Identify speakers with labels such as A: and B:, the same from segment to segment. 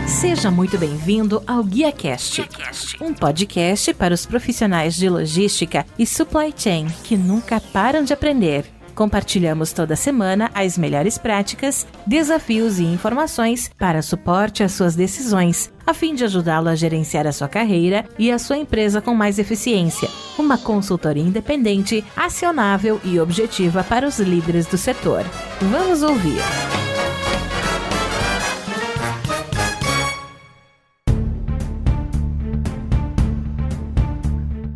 A: Seja muito bem-vindo ao GuiaCast, um podcast para os profissionais de logística e supply chain que nunca param de aprender. Compartilhamos toda semana as melhores práticas, desafios e informações para suporte às suas decisões, a fim de ajudá-lo a gerenciar a sua carreira e a sua empresa com mais eficiência. Uma consultoria independente, acionável e objetiva para os líderes do setor. Vamos ouvir!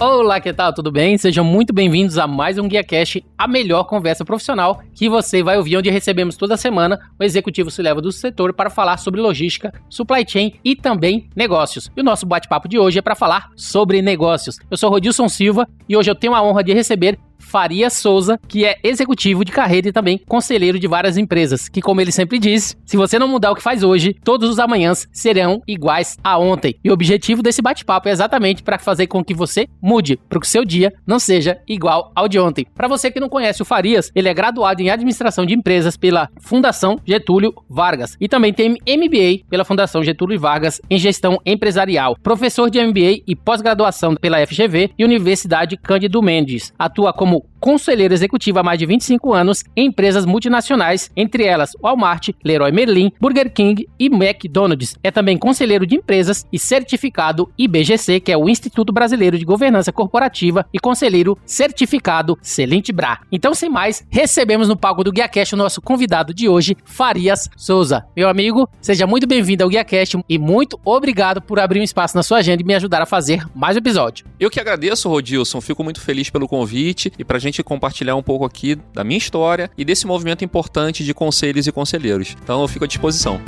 B: Olá, que tal? Tudo bem? Sejam muito bem-vindos a mais um GuiaCast, a melhor conversa profissional que você vai ouvir, onde recebemos toda semana o executivo C-Level do setor para falar sobre logística, supply chain e também negócios. E o nosso bate-papo de hoje é para falar sobre negócios. Eu sou Rodilson Silva e hoje eu tenho a honra de receber Farias Souza, que é executivo de carreira e também conselheiro de várias empresas, que, como ele sempre diz, se você não mudar o que faz hoje, todos os amanhãs serão iguais a ontem. E o objetivo desse bate-papo é exatamente para fazer com que você mude, para que o seu dia não seja igual ao de ontem. Para você que não conhece o Farias, ele é graduado em administração de empresas pela Fundação Getúlio Vargas e também tem MBA pela Fundação Getúlio Vargas em gestão empresarial, professor de MBA e pós-graduação pela FGV e Universidade Cândido Mendes. Atua como conselheiro executivo há mais de 25 anos em empresas multinacionais, entre elas Walmart, Leroy Merlin, Burger King e McDonald's. É também conselheiro de empresas e certificado IBGC, que é o Instituto Brasileiro de Governança Corporativa, e conselheiro certificado Celente Bra. Então, sem mais, recebemos no palco do GuiaCast o nosso convidado de hoje, Farias Souza. Meu amigo, seja muito bem-vindo ao GuiaCast e muito obrigado por abrir um espaço na sua agenda e me ajudar a fazer mais um episódio.
C: Eu que agradeço, Rodilson, fico muito feliz pelo convite e para a gente compartilhar um pouco aqui da minha história e desse movimento importante de conselhos e conselheiros. Então eu fico à disposição.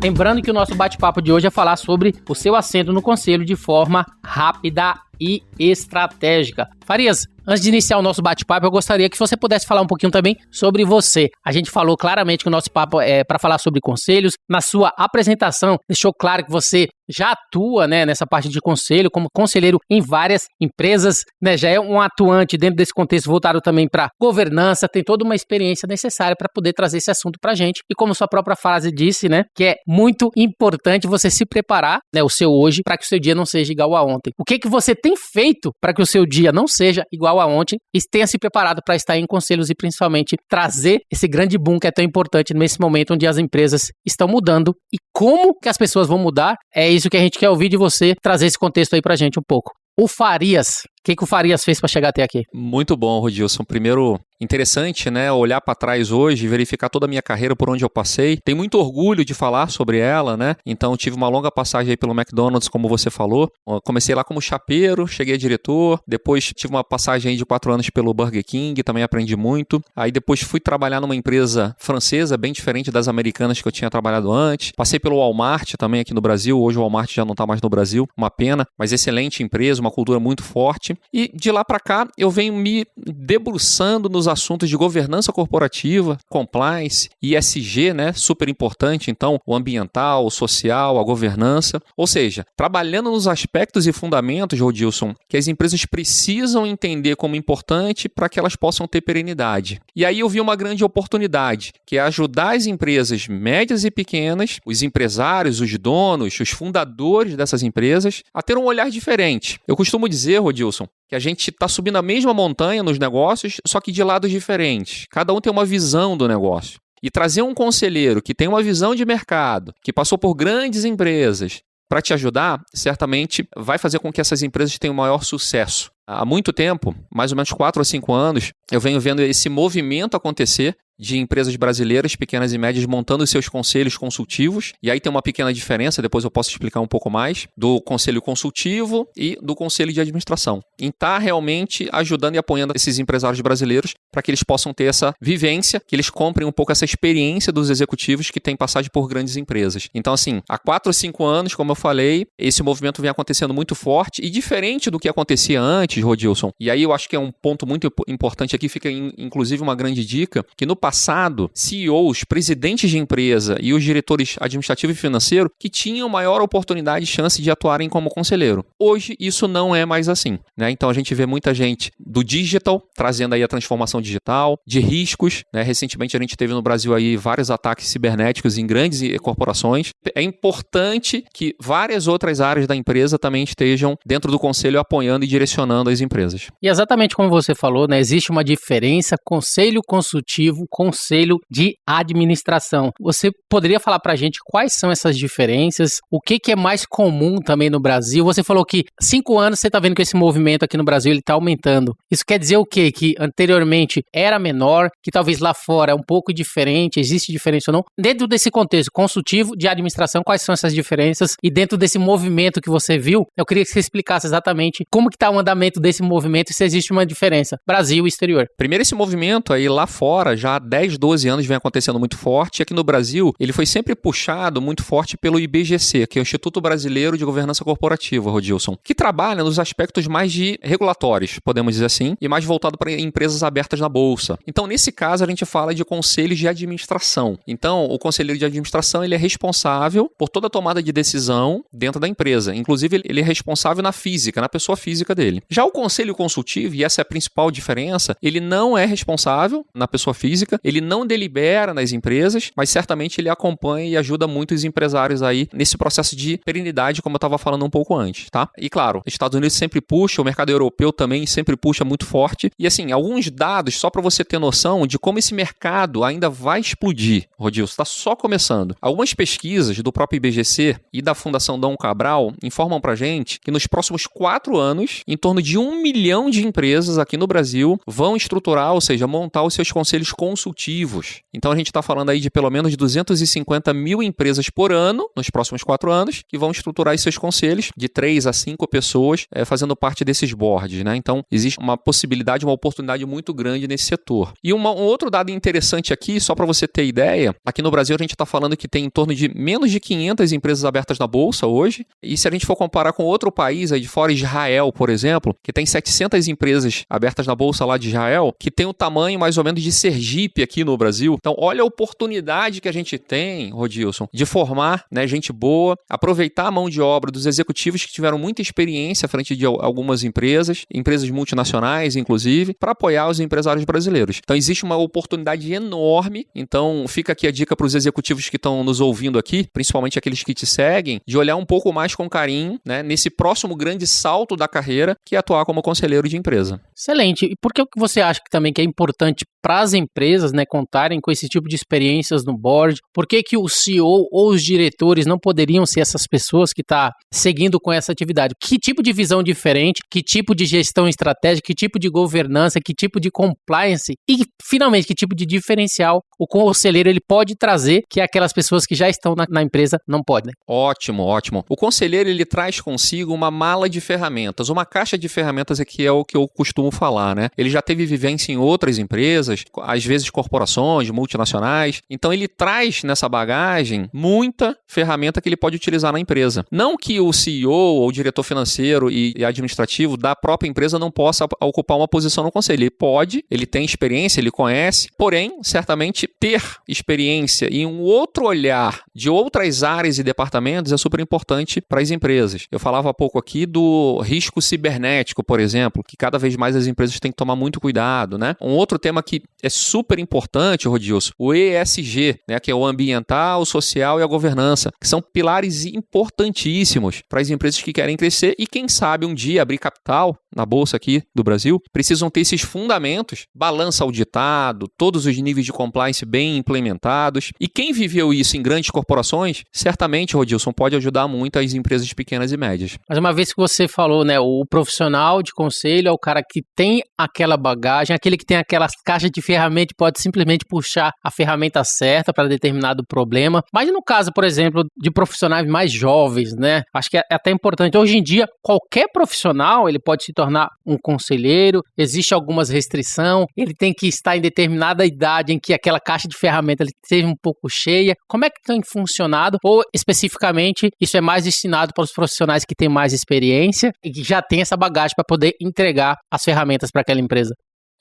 B: Lembrando que o nosso bate-papo de hoje é falar sobre o seu assento no conselho de forma rápida e estratégica. Farias, antes de iniciar o nosso bate-papo, eu gostaria que você pudesse falar um pouquinho também sobre você. A gente falou claramente que o nosso papo é para falar sobre conselhos. Na sua apresentação, deixou claro que você já atua, né, nessa parte de conselho, como conselheiro em várias empresas, né, já é um atuante dentro desse contexto voltado também para governança, tem toda uma experiência necessária para poder trazer esse assunto para a gente. E como sua própria frase disse, né, que é muito importante você se preparar, né, o seu hoje, para que o seu dia não seja igual a ontem. O que você tem feito para que o seu dia não seja igual a ontem e tenha se preparado para estar em conselhos e principalmente trazer esse grande boom que é tão importante nesse momento onde as empresas estão mudando e como que as pessoas vão mudar? É isso que a gente quer ouvir de você, trazer esse contexto aí pra gente um pouco. O Farias, o que o Farias fez para chegar até aqui?
C: Muito bom, Rodilson. Primeiro, interessante, né, olhar para trás hoje e verificar toda a minha carreira por onde eu passei. Tenho muito orgulho de falar sobre ela, né? Então, tive uma longa passagem aí pelo McDonald's, como você falou. Comecei lá como chapeiro, cheguei a diretor. Depois, tive uma passagem aí de 4 anos pelo Burger King, também aprendi muito. Aí, depois, fui trabalhar numa empresa francesa, bem diferente das americanas que eu tinha trabalhado antes. Passei pelo Walmart também aqui no Brasil. Hoje, o Walmart já não está mais no Brasil. Uma pena, mas excelente empresa, uma cultura muito forte. E de lá para cá, eu venho me debruçando nos assuntos de governança corporativa, compliance, ESG, né? Super importante, então, o ambiental, o social, a governança. Ou seja, trabalhando nos aspectos e fundamentos, Rodilson, que as empresas precisam entender como importante para que elas possam ter perenidade. E aí eu vi uma grande oportunidade, que é ajudar as empresas médias e pequenas, os empresários, os donos, os fundadores dessas empresas, a ter um olhar diferente. Eu costumo dizer, Rodilson, que a gente está subindo a mesma montanha nos negócios, só que de lados diferentes. Cada um tem uma visão do negócio. E trazer um conselheiro que tem uma visão de mercado, que passou por grandes empresas, para te ajudar, certamente vai fazer com que essas empresas tenham maior sucesso. Há muito tempo, mais ou menos 4 ou 5 anos, eu venho vendo esse movimento acontecer de empresas brasileiras, pequenas e médias, montando os seus conselhos consultivos. E aí tem uma pequena diferença, depois eu posso explicar um pouco mais, do conselho consultivo e do conselho de administração. Em estar realmente ajudando e apoiando esses empresários brasileiros para que eles possam ter essa vivência, que eles comprem um pouco essa experiência dos executivos que têm passagem por grandes empresas. Então, assim, há 4 ou 5 anos, como eu falei, esse movimento vem acontecendo muito forte e diferente do que acontecia antes, Rodilson. E aí eu acho que é um ponto muito importante aqui, fica inclusive uma grande dica, que no passado, CEOs, presidentes de empresa e os diretores administrativo e financeiro que tinham maior oportunidade e chance de atuarem como conselheiro. Hoje, isso não é mais assim, né? Então, a gente vê muita gente do digital, trazendo aí a transformação digital, de riscos, né? Recentemente, a gente teve no Brasil aí vários ataques cibernéticos em grandes corporações. É importante que várias outras áreas da empresa também estejam dentro do conselho apoiando e direcionando as empresas.
B: E exatamente como você falou, né? Existe uma diferença conselho consultivo, conselho de administração. Você poderia falar pra gente quais são essas diferenças? O que é mais comum também no Brasil? Você falou que 5 anos você está vendo que esse movimento aqui no Brasil ele está aumentando. Isso quer dizer o quê? Que anteriormente era menor, que talvez lá fora é um pouco diferente, existe diferença ou não? Dentro desse contexto consultivo de administração, quais são essas diferenças? E dentro desse movimento que você viu, eu queria que você explicasse exatamente como que está o andamento desse movimento e se existe uma diferença, Brasil e exterior.
C: Primeiro, esse movimento aí lá fora, já há 10, 12 anos vem acontecendo muito forte. Aqui no Brasil, ele foi sempre puxado muito forte pelo IBGC, que é o Instituto Brasileiro de Governança Corporativa, Rodilson, que trabalha nos aspectos mais de regulatórios, podemos dizer assim, e mais voltado para empresas abertas na Bolsa. Então, nesse caso, a gente fala de conselhos de administração. Então, o conselheiro de administração, ele é responsável por toda a tomada de decisão dentro da empresa. Inclusive, ele é responsável na física, na pessoa física dele. Já o conselho consultivo, e essa é a principal diferença, ele não é responsável na pessoa física, ele não delibera nas empresas, mas certamente ele acompanha e ajuda muito os empresários aí nesse processo de perenidade, como eu estava falando um pouco antes, tá? E claro, os Estados Unidos sempre puxa, o mercado europeu também sempre puxa muito forte. E assim, alguns dados, só para você ter noção de como esse mercado ainda vai explodir, Rodilson, está só começando. Algumas pesquisas do próprio IBGC e da Fundação Dom Cabral informam pra gente que nos próximos 4 anos, em torno de 1 milhão de empresas aqui no Brasil vão estruturar, ou seja, montar os seus conselhos consultivos. Então a gente está falando aí de pelo menos 250 mil empresas por ano, nos próximos 4 anos, que vão estruturar os seus conselhos de 3 a 5 pessoas fazendo parte desses boards, né? Então existe uma possibilidade, uma oportunidade muito grande nesse setor. E um outro dado interessante aqui, só para você ter ideia, aqui no Brasil a gente está falando que tem em torno de menos de 500 empresas abertas na Bolsa hoje, e se a gente for comparar com outro país aí de fora, Israel, por exemplo, que tem 700 empresas abertas na Bolsa lá de Israel, que tem o tamanho mais ou menos de Sergipe aqui no Brasil. Então, olha a oportunidade que a gente tem, Rodilson, de formar, né, gente boa, aproveitar a mão de obra dos executivos que tiveram muita experiência à frente de algumas empresas multinacionais, inclusive, para apoiar os empresários brasileiros. Então, existe uma oportunidade enorme. Então, fica aqui a dica para os executivos que estão nos ouvindo aqui, principalmente aqueles que te seguem, de olhar um pouco mais com carinho, né, nesse próximo grande salto da carreira, que é atuar como conselheiro de empresa.
B: Excelente. E por que você acha que também que é importante para as empresas, né, contarem com esse tipo de experiências no board? Por que o CEO ou os diretores não poderiam ser essas pessoas que estão seguindo com essa atividade? Que tipo de visão diferente, que tipo de gestão estratégica, que tipo de governança, que tipo de compliance e, finalmente, que tipo de diferencial o conselheiro ele pode trazer que aquelas pessoas que já estão na empresa não podem?
C: Ótimo, ótimo. O conselheiro ele traz consigo uma mala de ferramentas, uma caixa de ferramentas que é o que eu costumo falar, né? Ele já teve vivência em outras empresas, às vezes corporações, multinacionais. Então ele traz nessa bagagem muita ferramenta que ele pode utilizar na empresa. Não que o CEO ou o diretor financeiro e administrativo da própria empresa não possa ocupar uma posição no conselho. Ele pode, ele tem experiência, ele conhece, porém, certamente ter experiência e um outro olhar de outras áreas e departamentos é super importante para as empresas. Eu falava há pouco aqui do risco cibernético, por exemplo, que cada vez mais as empresas têm que tomar muito cuidado, né? Um outro tema que é super importante, Rodilson, o ESG, né, que é o ambiental, o social e a governança, que são pilares importantíssimos para as empresas que querem crescer e, quem sabe, um dia abrir capital na Bolsa aqui do Brasil, precisam ter esses fundamentos, balança auditado, todos os níveis de compliance bem implementados. E quem viveu isso em grandes corporações, certamente, Rodilson, pode ajudar muito as empresas pequenas e médias.
B: Mas uma vez que você falou, né, o profissional de conselho é o cara que tem aquela bagagem, aquele que tem aquelas caixas de ferramenta e pode simplesmente puxar a ferramenta certa para determinado problema. Mas no caso, por exemplo, de profissionais mais jovens, né, acho que é até importante. Hoje em dia, qualquer profissional, ele pode se tornar um conselheiro, existe algumas restrições, ele tem que estar em determinada idade em que aquela caixa de ferramenta ele esteja um pouco cheia. Como é que tem funcionado? Ou, especificamente, isso é mais destinado para os profissionais que têm mais experiência e que já têm essa bagagem para poder entregar as ferramentas para aquela empresa?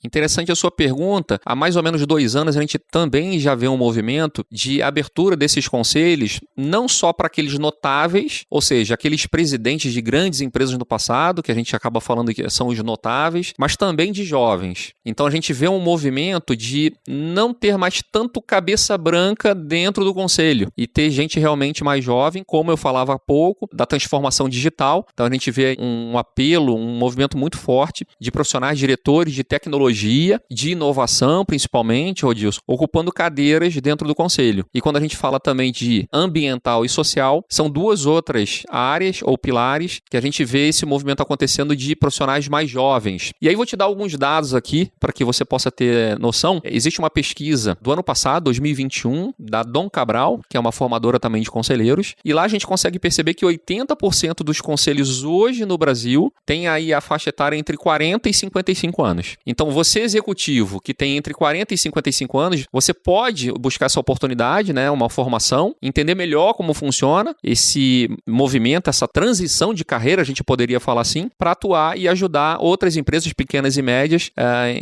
C: Interessante a sua pergunta. Há mais ou menos 2 anos a gente também já vê um movimento de abertura desses conselhos, não só para aqueles notáveis, ou seja, aqueles presidentes de grandes empresas no passado, que a gente acaba falando que são os notáveis, mas também de jovens. Então a gente vê um movimento de não ter mais tanto cabeça branca dentro do conselho e ter gente realmente mais jovem, como eu falava há pouco, da transformação digital. Então a gente vê um apelo, um movimento muito forte de profissionais, diretores de tecnologia, de inovação, principalmente, Rodilson, ocupando cadeiras dentro do conselho. E quando a gente fala também de ambiental e social, são 2 outras áreas ou pilares que a gente vê esse movimento acontecendo de profissionais mais jovens. E aí vou te dar alguns dados aqui para que você possa ter noção. Existe uma pesquisa do ano passado, 2021, da Dom Cabral, que é uma formadora também de conselheiros, e lá a gente consegue perceber que 80% dos conselhos hoje no Brasil tem aí a faixa etária entre 40 e 55 anos. Então, você executivo que tem entre 40 e 55 anos, você pode buscar essa oportunidade, né, uma formação, entender melhor como funciona esse movimento, essa transição de carreira, a gente poderia falar assim, para atuar e ajudar outras empresas pequenas e médias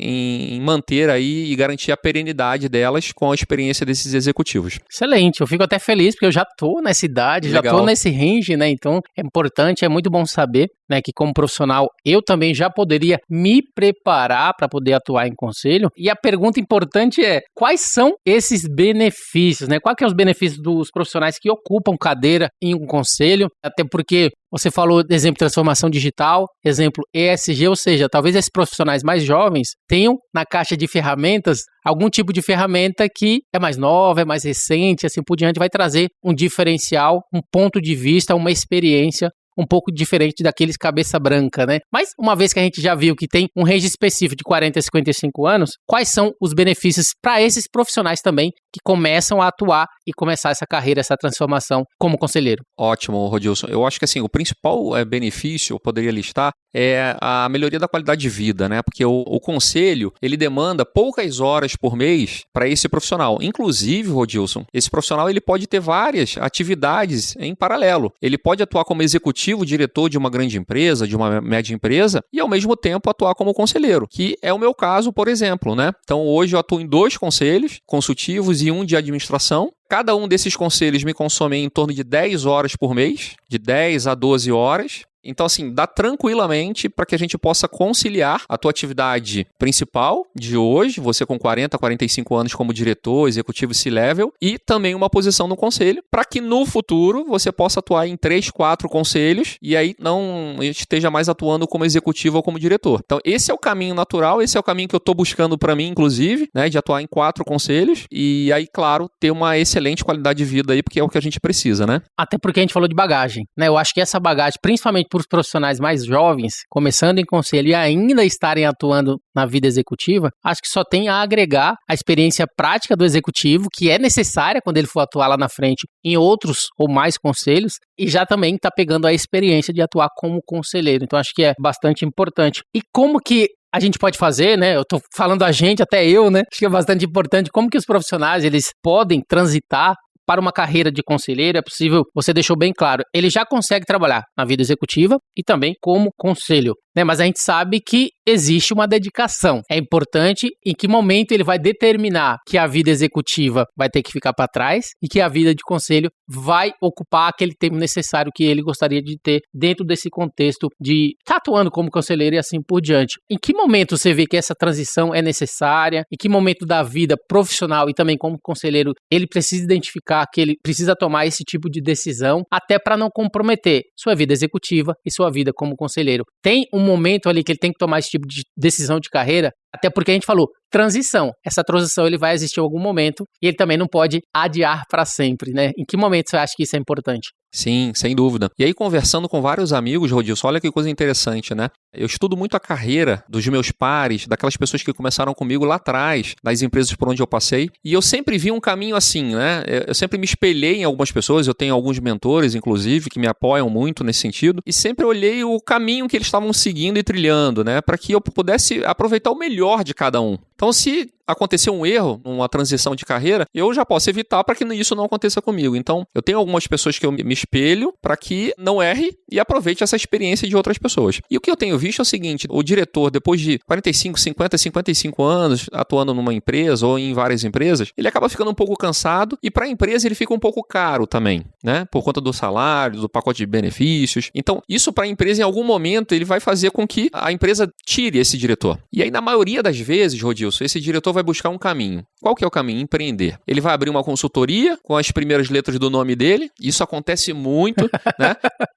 C: em manter aí e garantir a perenidade delas com a experiência desses executivos.
B: Excelente, eu fico até feliz porque eu já estou nessa idade, já estou nesse range, né? Então é importante, é muito bom saber, né, que como profissional eu também já poderia me preparar para poder atuar em conselho. E a pergunta importante é, quais são esses benefícios, né? Quais que são os benefícios dos profissionais que ocupam cadeira em um conselho? Até porque você falou, exemplo, transformação digital, exemplo, ESG, ou seja, talvez esses profissionais mais jovens tenham na caixa de ferramentas algum tipo de ferramenta que é mais nova, é mais recente, assim por diante, vai trazer um diferencial, um ponto de vista, uma experiência um pouco diferente daqueles cabeça branca, né? Mas uma vez que a gente já viu que tem um range específico de 40 a 55 anos, quais são os benefícios para esses profissionais também que começam a atuar e começar essa carreira, essa transformação como conselheiro?
C: Ótimo, Rodilson. Eu acho que assim, o principal benefício, eu poderia listar, é a melhoria da qualidade de vida, né? Porque o conselho, ele demanda poucas horas por mês para esse profissional. Inclusive, Rodilson, esse profissional ele pode ter várias atividades em paralelo. Ele pode atuar como executivo, diretor de uma grande empresa, de uma média empresa, e ao mesmo tempo atuar como conselheiro, que é o meu caso, por exemplo, né? Então, hoje eu atuo em 2 conselhos consultivos e 1 de administração. Cada um desses conselhos me consome em torno de 10 horas por mês, de 10 a 12 horas. Então, assim, dá tranquilamente para que a gente possa conciliar a tua atividade principal de hoje, você com 40, 45 anos como diretor, executivo C-level, e também uma posição no conselho, para que no futuro você possa atuar em 3, 4 conselhos e aí não esteja mais atuando como executivo ou como diretor. Então, esse é o caminho natural, esse é o caminho que eu estou buscando para mim, inclusive, né, de atuar em 4 conselhos e aí, claro, ter uma excelente qualidade de vida aí, porque é o que a gente precisa, né?
B: Até porque a gente falou de bagagem, né? Eu acho que essa bagagem, principalmente para os profissionais mais jovens, começando em conselho e ainda estarem atuando na vida executiva, acho que só tem a agregar a experiência prática do executivo, que é necessária quando ele for atuar lá na frente em outros ou mais conselhos, e já também está pegando a experiência de atuar como conselheiro. Então, acho que é bastante importante. E como que a gente pode fazer, né? Eu tô falando a gente, até eu, né? Acho que é bastante importante como que os profissionais, eles podem transitar para uma carreira de conselheiro. É possível, você deixou bem claro, ele já consegue trabalhar na vida executiva e também como conselho, né? Mas a gente sabe que existe uma dedicação. É importante em que momento ele vai determinar que a vida executiva vai ter que ficar para trás e que a vida de conselho vai ocupar aquele tempo necessário que ele gostaria de ter dentro desse contexto de estar atuando como conselheiro e assim por diante. Em que momento você vê que essa transição é necessária? Em que momento da vida profissional e também como conselheiro ele precisa identificar que ele precisa tomar esse tipo de decisão, até para não comprometer sua vida executiva e sua vida como conselheiro? Tem um momento ali que ele tem que tomar esse tipo de decisão de carreira, até porque a gente falou transição. Essa transição ele vai existir em algum momento e ele também não pode adiar para sempre, né? Em que momento você acha que isso é importante?
C: Sim, sem dúvida. E aí, conversando com vários amigos, Rodilson, olha que coisa interessante, né? Eu estudo muito a carreira dos meus pares, daquelas pessoas que começaram comigo lá atrás, nas empresas por onde eu passei, e eu sempre vi um caminho assim, né? Eu sempre me espelhei em algumas pessoas, eu tenho alguns mentores, inclusive, que me apoiam muito nesse sentido, e sempre olhei o caminho que eles estavam seguindo e trilhando, né? Para que eu pudesse aproveitar o melhor de cada um. Então, se acontecer um erro, uma transição de carreira, eu já posso evitar para que isso não aconteça comigo. Então, eu tenho algumas pessoas que eu me espelho para que não erre e aproveite essa experiência de outras pessoas. E o que eu tenho visto é o seguinte, o diretor, depois de 45, 50, 55 anos atuando numa empresa ou em várias empresas, ele acaba ficando um pouco cansado e para a empresa ele fica um pouco caro também, né? Por conta do salário, do pacote de benefícios. Então, isso para a empresa, em algum momento, ele vai fazer com que a empresa tire esse diretor. E aí, na maioria das vezes, Rodilson, esse diretor vai buscar um caminho. Qual que é o caminho? Empreender. Ele vai abrir uma consultoria com as primeiras letras do nome dele. Isso acontece muito, né?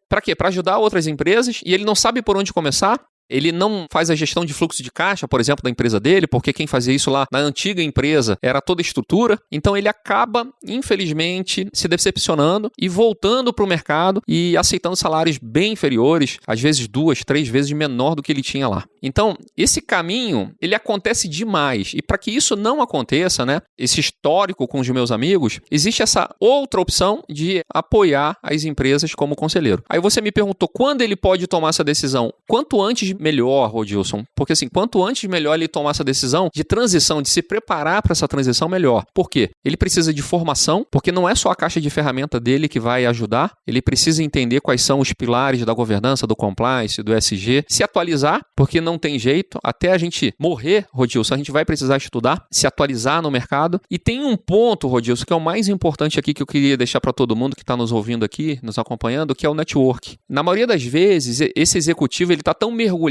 C: Para quê? Para ajudar outras empresas e ele não sabe por onde começar. Ele não faz a gestão de fluxo de caixa, por exemplo, da empresa dele, porque quem fazia isso lá na antiga empresa era toda a estrutura. Então, ele acaba, infelizmente, se decepcionando e voltando para o mercado e aceitando salários bem inferiores, às vezes 2, 3 vezes menor do que ele tinha lá. Então, esse caminho, ele acontece demais. E para que isso não aconteça, né, esse histórico com os meus amigos, existe essa outra opção de apoiar as empresas como conselheiro. Aí você me perguntou quando ele pode tomar essa decisão. Quanto antes melhor, Rodilson, porque assim, quanto antes melhor ele tomar essa decisão de transição, de se preparar para essa transição, melhor. Por quê? Ele precisa de formação, porque não é só a caixa de ferramenta dele que vai ajudar, ele precisa entender quais são os pilares da governança, do compliance, do ESG, se atualizar, porque não tem jeito, até a gente morrer, Rodilson, a gente vai precisar estudar, se atualizar no mercado. E tem um ponto, Rodilson, que é o mais importante aqui que eu queria deixar para todo mundo que está nos ouvindo aqui, nos acompanhando, que é o network. Na maioria das vezes, esse executivo ele está tão mergulhado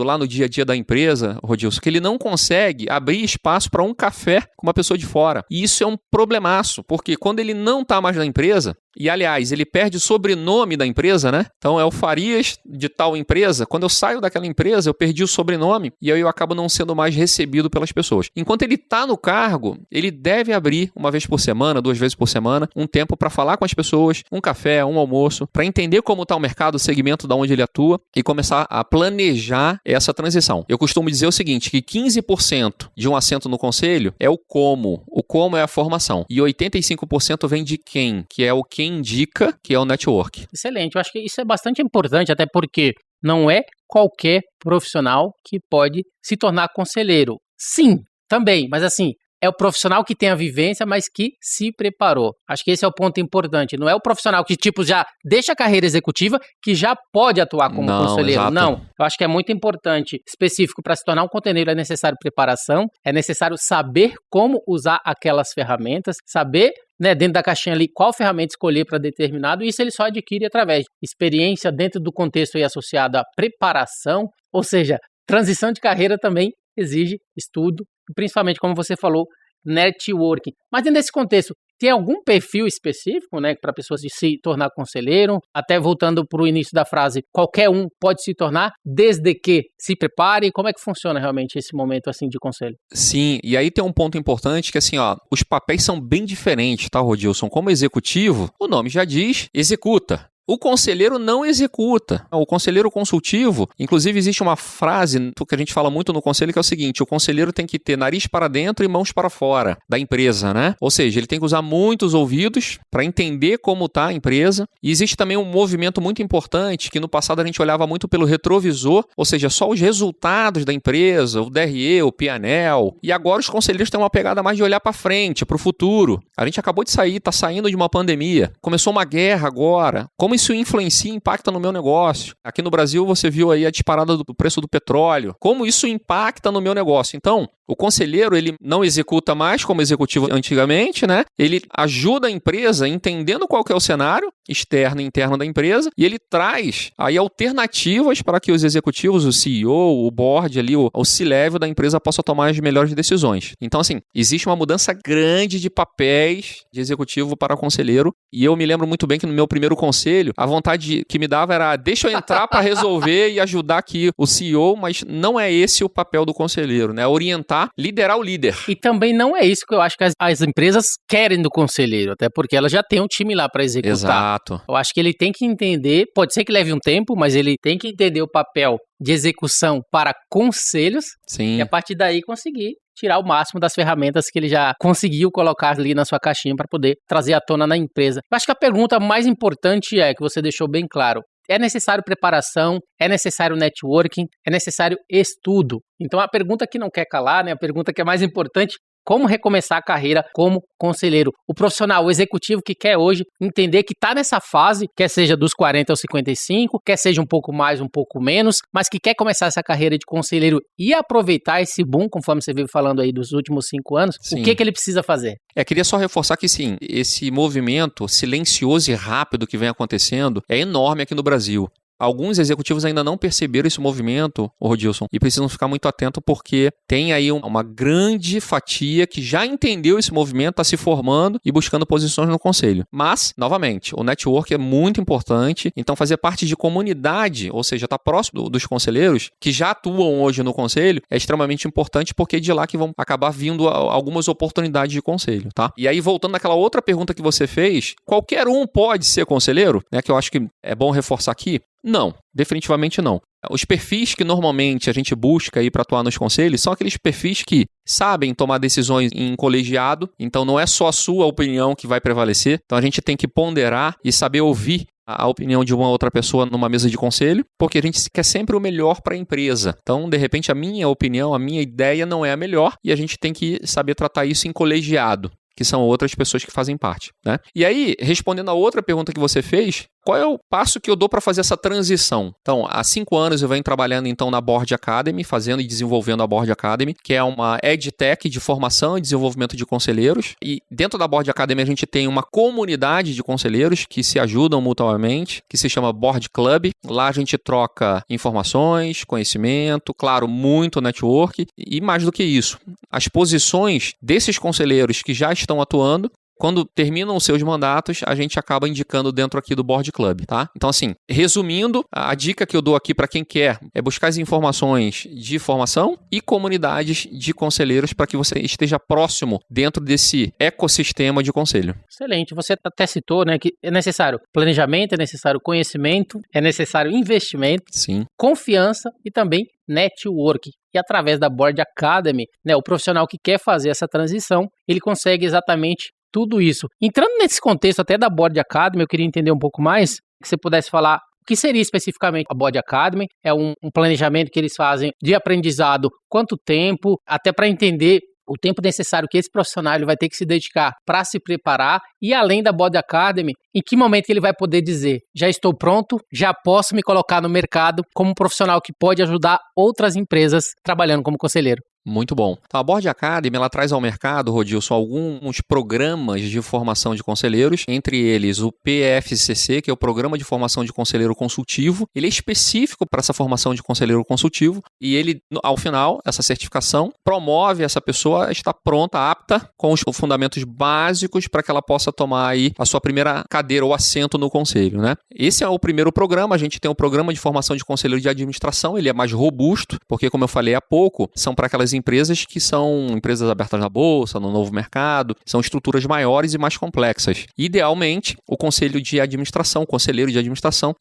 C: lá no dia a dia da empresa, Rodilson, que ele não consegue abrir espaço para um café com uma pessoa de fora. E isso é um problemaço, porque quando ele não está mais na empresa, e aliás, ele perde o sobrenome da empresa, né? Então é o Farias de tal empresa. Quando eu saio daquela empresa, eu perdi o sobrenome e aí eu acabo não sendo mais recebido pelas pessoas. Enquanto ele está no cargo, ele deve abrir uma vez por semana, 2 vezes por semana, um tempo para falar com as pessoas, um café, um almoço, para entender como está o mercado, o segmento de onde ele atua e começar a planejar essa transição. Eu costumo dizer o seguinte, que 15% de um assento no conselho é o como. O como é a formação. E 85% vem de quem, que é o quem indica, que é o network.
B: Excelente, eu acho que isso é bastante importante, até porque não é qualquer profissional que pode se tornar conselheiro. Sim, também, mas assim, é o profissional que tem a vivência, mas que se preparou. Acho que esse é o ponto importante. Não é o profissional que, tipo, já deixa a carreira executiva, que já pode atuar como conselheiro. Exato. Não. Eu acho que é muito importante, específico, para se tornar um conselheiro é necessário preparação, é necessário saber como usar aquelas ferramentas, saber, né, dentro da caixinha ali, qual ferramenta escolher para determinado, e isso ele só adquire através de experiência dentro do contexto aí associado à preparação, ou seja, transição de carreira também exige estudo, principalmente, como você falou, networking. Mas dentro desse contexto, tem algum perfil específico, né, para pessoas se tornar conselheiro? Até voltando para o início da frase, qualquer um pode se tornar, desde que se prepare. Como é que funciona realmente esse momento assim de conselho?
C: Sim, e aí tem um ponto importante que assim, ó, os papéis são bem diferentes, tá, Rodilson? Como executivo, o nome já diz, executa. O conselheiro não executa. O conselheiro consultivo, inclusive existe uma frase que a gente fala muito no conselho que é o seguinte, o conselheiro tem que ter nariz para dentro e mãos para fora da empresa, né? Ou seja, ele tem que usar muitos ouvidos para entender como está a empresa. E existe também um movimento muito importante que no passado a gente olhava muito pelo retrovisor, ou seja, só os resultados da empresa, o DRE, o P&L. E agora os conselheiros têm uma pegada mais de olhar para frente, para o futuro. A gente acabou de sair, está saindo de uma pandemia. Começou uma guerra agora. Como isso influencia e impacta no meu negócio? Aqui no Brasil você viu aí a disparada do preço do petróleo. Como isso impacta no meu negócio? Então, o conselheiro, ele não executa mais como executivo antigamente, né? Ele ajuda a empresa entendendo qual que é o cenário externo e interno da empresa e ele traz aí alternativas para que os executivos, o CEO, o board ali, o C-level da empresa possa tomar as melhores decisões. Então, assim, existe uma mudança grande de papéis de executivo para conselheiro e eu me lembro muito bem que no meu primeiro conselho, a vontade que me dava era deixa eu entrar para resolver e ajudar aqui o CEO, mas não é esse o papel do conselheiro, né? Orientar, liderar o líder.
B: E também não é isso que eu acho que as empresas querem do conselheiro, até porque ela já tem um time lá para executar.
C: Exato.
B: Eu acho que ele tem que entender, pode ser que leve um tempo, mas ele tem que entender o papel de execução para conselhos.
C: Sim.
B: E a partir daí conseguir tirar o máximo das ferramentas que ele já conseguiu colocar ali na sua caixinha para poder trazer à tona na empresa. Eu acho que a pergunta mais importante é, que você deixou bem claro, é necessário preparação, é necessário networking, é necessário estudo. Então a pergunta que não quer calar, né, a pergunta que é mais importante, como recomeçar a carreira como conselheiro? O profissional, o executivo que quer hoje entender que está nessa fase, quer seja dos 40 aos 55, quer seja um pouco mais, um pouco menos, mas que quer começar essa carreira de conselheiro e aproveitar esse boom, conforme você veio falando aí dos últimos 5 anos, sim. O que ele precisa fazer?
C: Queria só reforçar que sim, esse movimento silencioso e rápido que vem acontecendo é enorme aqui no Brasil. Alguns executivos ainda não perceberam esse movimento, Rodilson, e precisam ficar muito atento porque tem aí uma grande fatia que já entendeu esse movimento, está se formando e buscando posições no conselho. Mas, novamente, o network é muito importante, então fazer parte de comunidade, ou seja, estar próximo dos conselheiros que já atuam hoje no conselho, é extremamente importante porque é de lá que vão acabar vindo algumas oportunidades de conselho, tá? E aí, voltando naquela outra pergunta que você fez, qualquer um pode ser conselheiro, né, que eu acho que é bom reforçar aqui. Não, definitivamente não. Os perfis que normalmente a gente busca aí para atuar nos conselhos são aqueles perfis que sabem tomar decisões em colegiado, então não é só a sua opinião que vai prevalecer, então a gente tem que ponderar e saber ouvir a opinião de uma outra pessoa numa mesa de conselho, porque a gente quer sempre o melhor para a empresa. Então, de repente, a minha opinião, a minha ideia não é a melhor e a gente tem que saber tratar isso em colegiado, que são outras pessoas que fazem parte, né? E aí, respondendo a outra pergunta que você fez, qual é o passo que eu dou para fazer essa transição? Então, há 5 anos eu venho trabalhando então na Board Academy, fazendo e desenvolvendo a Board Academy, que é uma EdTech de formação e desenvolvimento de conselheiros. E dentro da Board Academy a gente tem uma comunidade de conselheiros que se ajudam mutuamente, que se chama Board Club. Lá a gente troca informações, conhecimento, claro, muito network e mais do que isso. As posições desses conselheiros que já estão atuando, quando terminam os seus mandatos, a gente acaba indicando dentro aqui do Board Club, tá? Então, assim, resumindo, a dica que eu dou aqui para quem quer é buscar as informações de formação e comunidades de conselheiros para que você esteja próximo dentro desse ecossistema de conselho.
B: Excelente. Você até citou, né, que é necessário planejamento, é necessário conhecimento, é necessário investimento,
C: sim,
B: confiança e também network. E através da Board Academy, né, o profissional que quer fazer essa transição, ele consegue exatamente tudo isso. Entrando nesse contexto até da Board Academy, eu queria entender um pouco mais, que você pudesse falar o que seria especificamente a Board Academy. É um planejamento que eles fazem de aprendizado, quanto tempo, até para entender o tempo necessário que esse profissional ele vai ter que se dedicar para se preparar e além da Board Academy, em que momento que ele vai poder dizer, já estou pronto, já posso me colocar no mercado como um profissional que pode ajudar outras empresas trabalhando como conselheiro.
C: Muito bom. Então, a Board Academy, ela traz ao mercado, Rodilson, alguns programas de formação de conselheiros, entre eles o PFCC, que é o Programa de Formação de Conselheiro Consultivo. Ele é específico para essa formação de conselheiro consultivo e ele, ao final, essa certificação, promove essa pessoa a estar pronta, apta, com os fundamentos básicos para que ela possa tomar aí a sua primeira cadeira ou assento no conselho, né? Esse é o primeiro programa. A gente tem o Programa de Formação de Conselheiro de Administração, ele é mais robusto, porque, como eu falei há pouco, são para aquelas empresas que são empresas abertas na bolsa, no novo mercado, são estruturas maiores e mais complexas. Idealmente, o conselheiro de administração,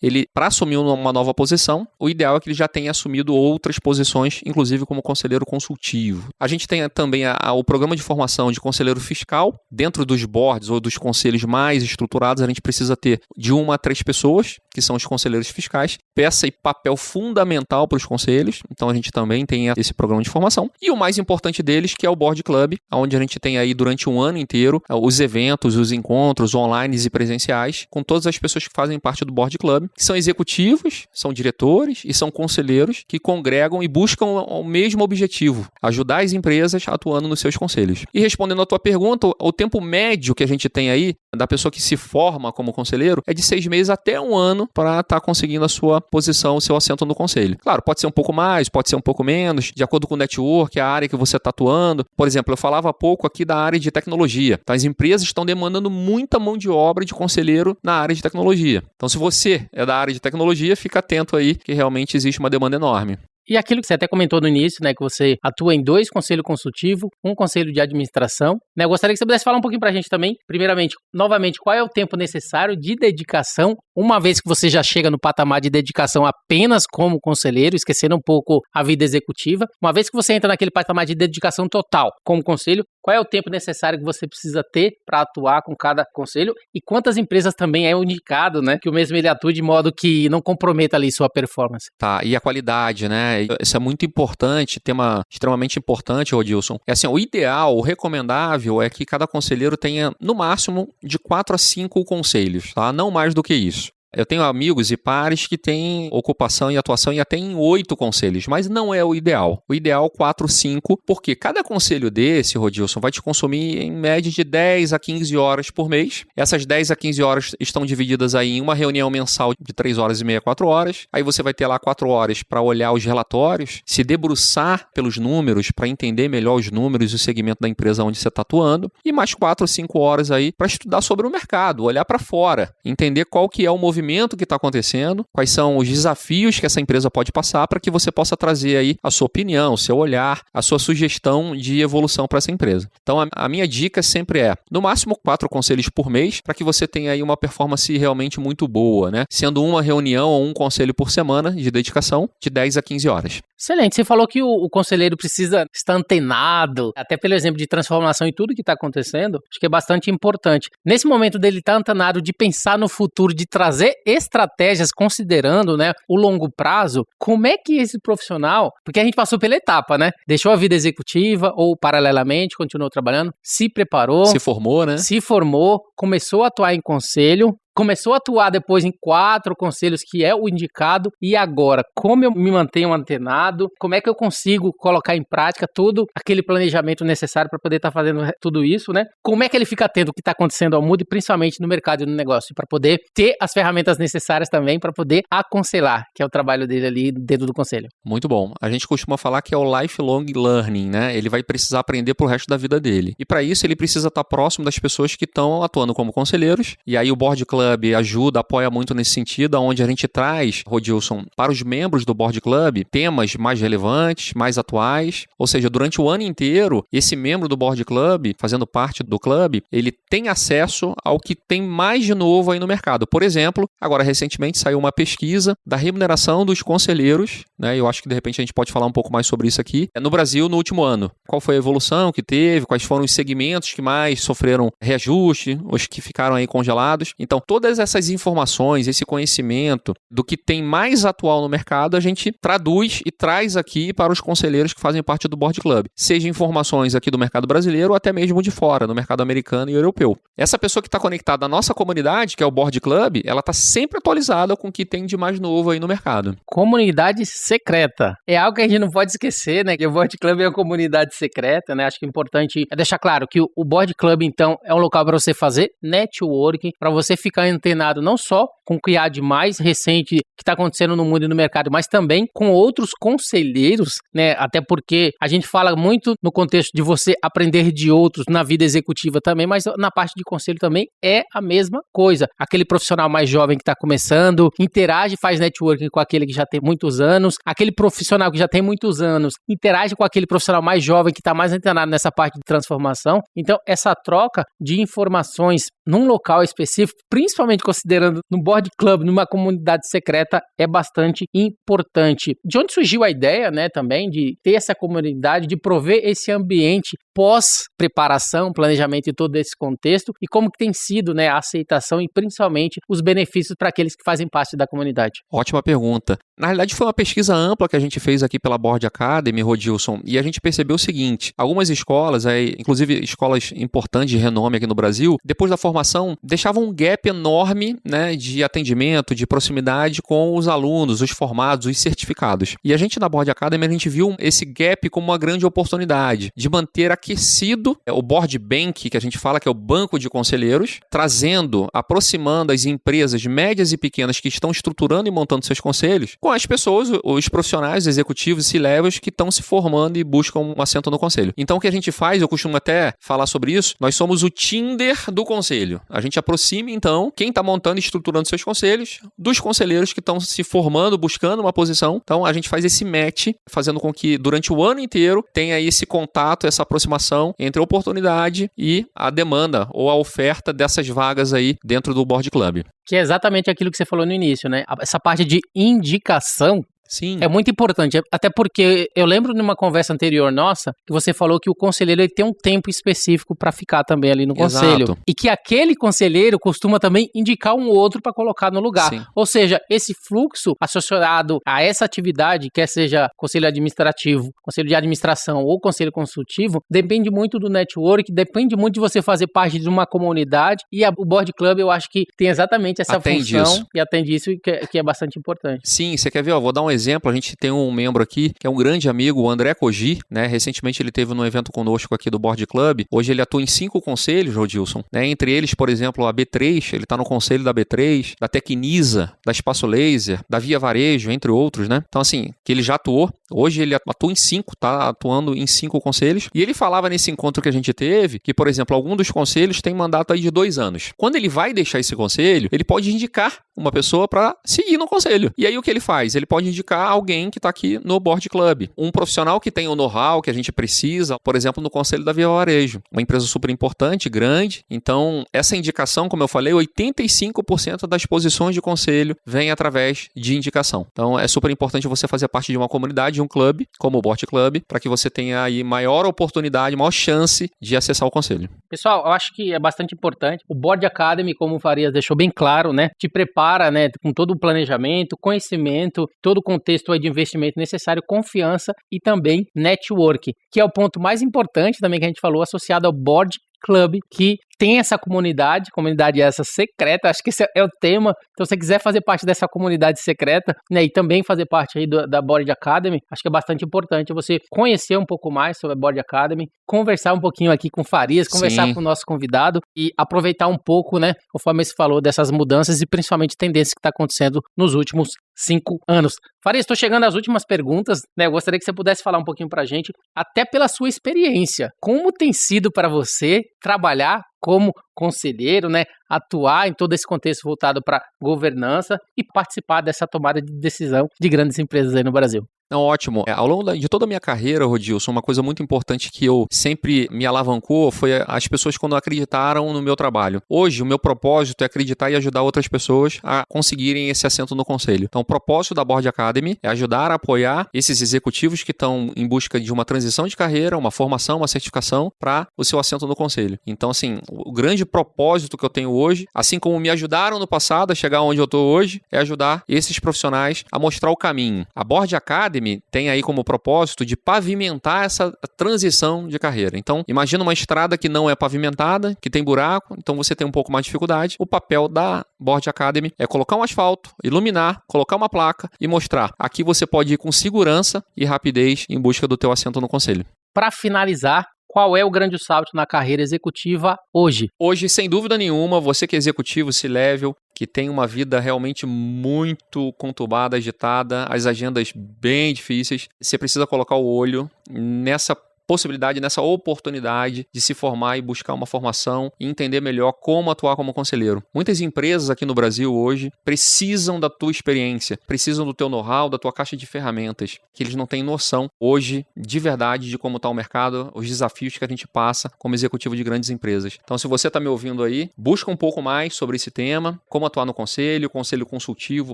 C: ele, para assumir uma nova posição, o ideal é que ele já tenha assumido outras posições, inclusive como conselheiro consultivo. A gente tem também o programa de formação de conselheiro fiscal. Dentro dos boards ou dos conselhos mais estruturados, a gente precisa ter de 1 a 3 pessoas, que são os conselheiros fiscais, peça e papel fundamental para os conselhos. Então, a gente também tem esse programa de formação. E o mais importante deles, que é o Board Club, onde a gente tem aí durante um ano inteiro os eventos, os encontros online e presenciais, com todas as pessoas que fazem parte do Board Club, que são executivos, são diretores e são conselheiros que congregam e buscam o mesmo objetivo, ajudar as empresas atuando nos seus conselhos. E respondendo à tua pergunta, o tempo médio que a gente tem aí da pessoa que se forma como conselheiro é de 6 meses até 1 ano para estar conseguindo a sua posição, o seu assento no conselho. Claro, pode ser um pouco mais, pode ser um pouco menos, de acordo com o network, a área que você está atuando. Por exemplo, eu falava há pouco aqui da área de tecnologia. Então, as empresas estão demandando muita mão de obra de conselheiro na área de tecnologia. Então, se você é da área de tecnologia, fica atento aí que realmente existe uma demanda enorme.
B: E aquilo que você até comentou no início, né, que você atua em 2 conselhos consultivos, 1 conselho de administração, né, eu gostaria que você pudesse falar um pouquinho pra gente também, primeiramente, novamente, qual é o tempo necessário de dedicação, uma vez que você já chega no patamar de dedicação apenas como conselheiro, esquecendo um pouco a vida executiva, uma vez que você entra naquele patamar de dedicação total como conselho, qual é o tempo necessário que você precisa ter para atuar com cada conselho e quantas empresas também é indicado, né, que o mesmo ele atue de modo que não comprometa ali sua performance.
C: Tá, e a qualidade, né? Isso é muito importante, tema extremamente importante, Rodilson. É assim, o ideal, o recomendável é que cada conselheiro tenha, no máximo, de 4 a 5 conselhos, tá? Não mais do que isso. Eu tenho amigos e pares que têm ocupação e atuação e até em 8 conselhos, mas não é o ideal. O ideal 4, 5, porque cada conselho desse, Rodilson, vai te consumir em média de 10 a 15 horas por mês. Essas 10 a 15 horas estão divididas aí em uma reunião mensal de 3 horas e meia, 4 horas. Aí você vai ter lá 4 horas para olhar os relatórios, se debruçar pelos números para entender melhor os números e o segmento da empresa onde você está atuando. E mais 4 ou 5 horas aí para estudar sobre o mercado, olhar para fora, entender qual que é o movimento que está acontecendo, quais são os desafios que essa empresa pode passar para que você possa trazer aí a sua opinião, o seu olhar, a sua sugestão de evolução para essa empresa. Então, a minha dica sempre é, no máximo 4 conselhos por mês, para que você tenha aí uma performance realmente muito boa, né? Sendo uma reunião ou um conselho por semana de dedicação de 10 a 15 horas.
B: Excelente. Você falou que o conselheiro precisa estar antenado, até pelo exemplo de transformação e tudo que está acontecendo, acho que é bastante importante. Nesse momento dele estar antenado, de pensar no futuro, de trazer estratégias considerando, né, o longo prazo, como é que esse profissional, porque a gente passou pela etapa, né, deixou a vida executiva ou paralelamente continuou trabalhando, se preparou,
C: se formou, né?
B: Se formou, começou a atuar em conselho, começou a atuar depois em 4 conselhos, que é o indicado, e agora, como eu me mantenho antenado, como é que eu consigo colocar em prática todo aquele planejamento necessário para poder estar fazendo tudo isso, né? Como é que ele fica atento ao que está acontecendo ao mundo, e principalmente no mercado e no negócio, para poder ter as ferramentas necessárias também para poder aconselhar, que é o trabalho dele ali dentro do conselho.
C: Muito bom. A gente costuma falar que é o lifelong learning, né? Ele vai precisar aprender pro resto da vida dele. E para isso, ele precisa estar próximo das pessoas que estão atuando como conselheiros, e aí o Board Club ajuda, apoia muito nesse sentido, onde a gente traz, Rodilson, para os membros do Board Club, temas mais relevantes, mais atuais, ou seja, durante o ano inteiro, esse membro do Board Club, fazendo parte do clube, ele tem acesso ao que tem mais de novo aí no mercado. Por exemplo, agora recentemente saiu uma pesquisa da remuneração dos conselheiros, né? Eu acho que de repente a gente pode falar um pouco mais sobre isso aqui, no Brasil no último ano. Qual foi a evolução que teve, quais foram os segmentos que mais sofreram reajuste, os que ficaram aí congelados. Então, todas essas informações, esse conhecimento do que tem mais atual no mercado, a gente traduz e traz aqui para os conselheiros que fazem parte do Board Club. Seja informações aqui do mercado brasileiro ou até mesmo de fora, no mercado americano e europeu. Essa pessoa que está conectada à nossa comunidade, que é o Board Club, ela está sempre atualizada com o que tem de mais novo aí no mercado.
B: Comunidade secreta. É algo que a gente não pode esquecer, né? Que o Board Club é uma comunidade secreta, né? Acho que é importante deixar claro que o Board Club, então, é um local para você fazer networking, para você ficar antenado não só com o que há de mais recente que está acontecendo no mundo e no mercado, mas também com outros conselheiros, né? Até porque a gente fala muito no contexto de você aprender de outros na vida executiva também, mas na parte de conselho também é a mesma coisa. Aquele profissional mais jovem que está começando, interage, faz networking com aquele que já tem muitos anos, aquele profissional que já tem muitos anos, interage com aquele profissional mais jovem que está mais antenado nessa parte de transformação. Então, essa troca de informações num local específico, principalmente considerando no Board Club, numa comunidade secreta, é bastante importante. De onde surgiu a ideia, né, também, de ter essa comunidade, de prover esse ambiente pós-preparação, planejamento e todo esse contexto, e como que tem sido, né, a aceitação e principalmente os benefícios para aqueles que fazem parte da comunidade?
C: Ótima pergunta. Na realidade, foi uma pesquisa ampla que a gente fez aqui pela Board Academy, Rodilson, e a gente percebeu o seguinte: algumas escolas, inclusive escolas importantes de renome aqui no Brasil, depois da formação, deixavam um gap enorme, né, de atendimento, de proximidade com os alunos, os formados, os certificados. E a gente na Board Academy, a gente viu esse gap como uma grande oportunidade de manter a enfraquecido o board bank, que a gente fala que é o banco de conselheiros, trazendo, aproximando as empresas médias e pequenas que estão estruturando e montando seus conselhos com as pessoas, os profissionais, executivos e C-levels que estão se formando e buscam um assento no conselho. Então, o que a gente faz, eu costumo até falar sobre isso, nós somos o Tinder do conselho. A gente aproxima, então, quem está montando e estruturando seus conselhos dos conselheiros que estão se formando, buscando uma posição. Então, a gente faz esse match, fazendo com que durante o ano inteiro tenha esse contato, essa aproximação entre a oportunidade e a demanda ou a oferta dessas vagas aí dentro do Board Club.
B: Que é exatamente aquilo que você falou no início, né? Essa parte de indicação
C: Sim.
B: é muito importante, até porque eu lembro numa conversa anterior nossa que você falou que o conselheiro ele tem um tempo específico para ficar também ali no conselho.
C: Exato.
B: E que aquele conselheiro costuma também indicar um outro para colocar no lugar.
C: Sim.
B: Ou seja, esse fluxo associado a essa atividade, quer seja conselho administrativo, conselho de administração ou conselho consultivo, depende muito do network, depende muito de você fazer parte de uma comunidade, e o Board Club eu acho que tem exatamente essa função
C: isso.
B: e atende isso, que é bastante importante.
C: Sim, você quer ver? Vou dar um exemplo. A gente tem um membro aqui, que é um grande amigo, o André Koji, né? Recentemente ele teve num evento conosco aqui do Board Club. Hoje ele atua em 5 conselhos, Rodilson, né? Entre eles, por exemplo, a B3, ele está no conselho da B3, da Tecnisa, da Espaço Laser, da Via Varejo, entre outros, né? Então, assim, que ele já atuou. Hoje ele atua em 5, tá atuando em 5 conselhos. E ele falava nesse encontro que a gente teve, que, por exemplo, algum dos conselhos tem mandato aí de 2 anos. Quando ele vai deixar esse conselho, ele pode indicar uma pessoa para seguir no conselho. E aí o que ele faz? Ele pode indicar alguém que está aqui no Board Club. Um profissional que tem o know-how que a gente precisa, por exemplo, no conselho da Via Varejo. Uma empresa super importante, grande. Então, essa indicação, como eu falei, 85% das posições de conselho vem através de indicação. Então, é super importante você fazer parte de uma comunidade, de um clube, como o Board Club, para que você tenha aí maior oportunidade, maior chance de acessar o conselho.
B: Pessoal, eu acho que é bastante importante. O Board Academy, como o Farias deixou bem claro, né, te prepara, né, com todo o planejamento, conhecimento, todo o contexto aí de investimento necessário, confiança e também network, que é o ponto mais importante também que a gente falou, associado ao Board Club, que tem essa comunidade essa secreta, acho que esse é o tema. Então, se você quiser fazer parte dessa comunidade secreta, né, e também fazer parte aí da Board Academy, acho que é bastante importante você conhecer um pouco mais sobre a Board Academy, conversar um pouquinho aqui com o Farias, conversar
C: Sim.
B: com o nosso convidado e aproveitar um pouco, né, conforme você falou, dessas mudanças e principalmente tendências que está acontecendo nos últimos 5 anos. Farias, estou chegando às últimas perguntas, né, eu gostaria que você pudesse falar um pouquinho pra gente, até pela sua experiência, como tem sido para você trabalhar como conselheiro, né, atuar em todo esse contexto voltado para governança e participar dessa tomada de decisão de grandes empresas aí no Brasil.
C: Não, ótimo. Ao longo de toda a minha carreira, Rodilson, uma coisa muito importante que eu sempre me alavancou foi as pessoas quando acreditaram no meu trabalho. Hoje, o meu propósito é acreditar e ajudar outras pessoas a conseguirem esse assento no conselho. Então, o propósito da Board Academy é ajudar a apoiar esses executivos que estão em busca de uma transição de carreira, uma formação, uma certificação para o seu assento no conselho. Então, assim, o grande propósito que eu tenho hoje, assim como me ajudaram no passado a chegar onde eu estou hoje, é ajudar esses profissionais a mostrar o caminho. A Board Academy tem aí como propósito de pavimentar essa transição de carreira. Então, imagina uma estrada que não é pavimentada, que tem buraco, então você tem um pouco mais de dificuldade. O papel da Board Academy é colocar um asfalto, iluminar, colocar uma placa e mostrar. Aqui você pode ir com segurança e rapidez em busca do teu assento no conselho.
B: Para finalizar, qual é o grande salto na carreira executiva hoje?
C: Hoje, sem dúvida nenhuma, você que é executivo, C-level, que tem uma vida realmente muito conturbada, agitada, as agendas bem difíceis, você precisa colocar o olho nessa possibilidade, nessa oportunidade de se formar e buscar uma formação e entender melhor como atuar como conselheiro. Muitas empresas aqui no Brasil hoje precisam da tua experiência, precisam do teu know-how, da tua caixa de ferramentas, que eles não têm noção hoje de verdade de como está o mercado, os desafios que a gente passa como executivo de grandes empresas. Então, se você está me ouvindo aí, busca um pouco mais sobre esse tema, como atuar no conselho consultivo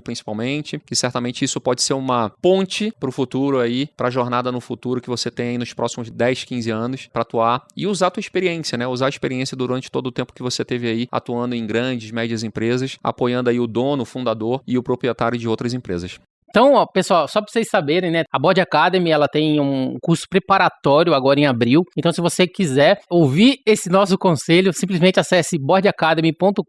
C: principalmente, que certamente isso pode ser uma ponte para o futuro aí, para a jornada no futuro que você tem aí nos próximos 10, 15 anos para atuar e usar a tua experiência, né? Usar a experiência durante todo o tempo que você teve aí atuando em grandes, médias empresas, apoiando aí o dono, o fundador e o proprietário de outras empresas.
B: Então, ó, pessoal, só para vocês saberem, né, a Board Academy, ela tem um curso preparatório agora em abril. Então, se você quiser ouvir esse nosso conselho, simplesmente acesse boardacademy.com.br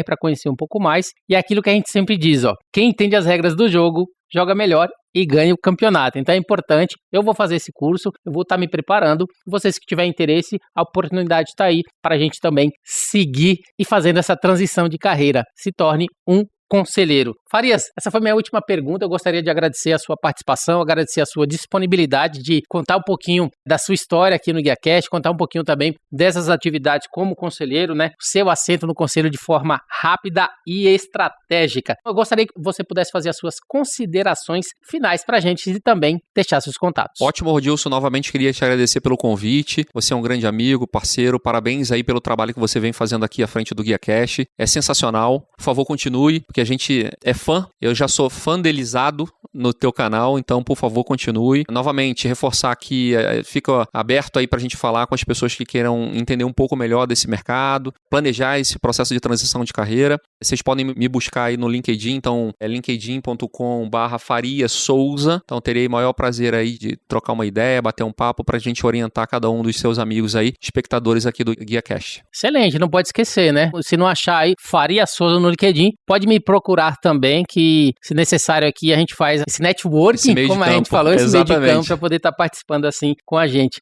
B: para conhecer um pouco mais. E é aquilo que a gente sempre diz, ó, quem entende as regras do jogo, joga melhor e ganha o campeonato. Então é importante, eu vou fazer esse curso, eu vou estar me preparando. Vocês que tiverem interesse, a oportunidade está aí para a gente também seguir e fazendo essa transição de carreira. Se torne um conselheiro. Farias, essa foi minha última pergunta. Eu gostaria de agradecer a sua participação, agradecer a sua disponibilidade de contar um pouquinho da sua história aqui no GuiaCast, contar um pouquinho também dessas atividades como conselheiro, né? O seu assento no conselho de forma rápida e estratégica. Eu gostaria que você pudesse fazer as suas considerações finais para a gente e também deixar seus contatos.
C: Ótimo, Rodilson. Novamente queria te agradecer pelo convite. Você é um grande amigo, parceiro. Parabéns aí pelo trabalho que você vem fazendo aqui à frente do GuiaCast. É sensacional. Por favor, continue, porque a gente é fã. Eu já sou fandelizado no teu canal, então, por favor, continue. Novamente, reforçar que fica aberto aí pra gente falar com as pessoas que queiram entender um pouco melhor desse mercado, planejar esse processo de transição de carreira. Vocês podem me buscar aí no LinkedIn, então é linkedin.com/Faria Souza. Então, terei o maior prazer aí de trocar uma ideia, bater um papo pra gente orientar cada um dos seus amigos aí, espectadores aqui do GuiaCast.
B: Excelente, não pode esquecer, né? Se não achar aí Faria Souza no LinkedIn, pode me procurar também, que se necessário aqui a gente faz esse networking, como a gente falou, esse meio de campo, para poder estar participando assim com a gente.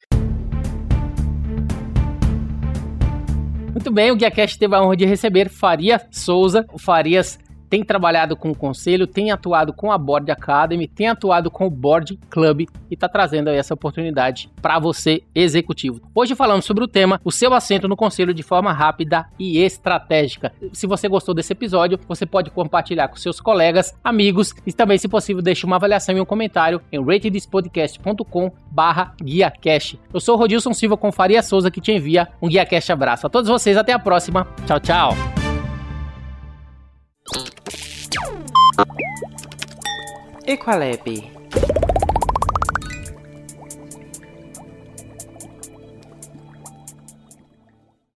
B: Muito bem, o GuiaCast teve a honra de receber Faria Souza. O Farias tem trabalhado com o conselho, tem atuado com a Board Academy, tem atuado com o Board Club e está trazendo aí essa oportunidade para você, executivo. Hoje falamos sobre o tema, o seu assento no conselho de forma rápida e estratégica. Se você gostou desse episódio, você pode compartilhar com seus colegas, amigos e também, se possível, deixe uma avaliação e um comentário em ratethispodcast.com/GuiaCast. Eu sou o Rodilson Silva com Faria Souza, que te envia um GuiaCast abraço. A todos vocês, até a próxima. Tchau, tchau.
D: Equalab.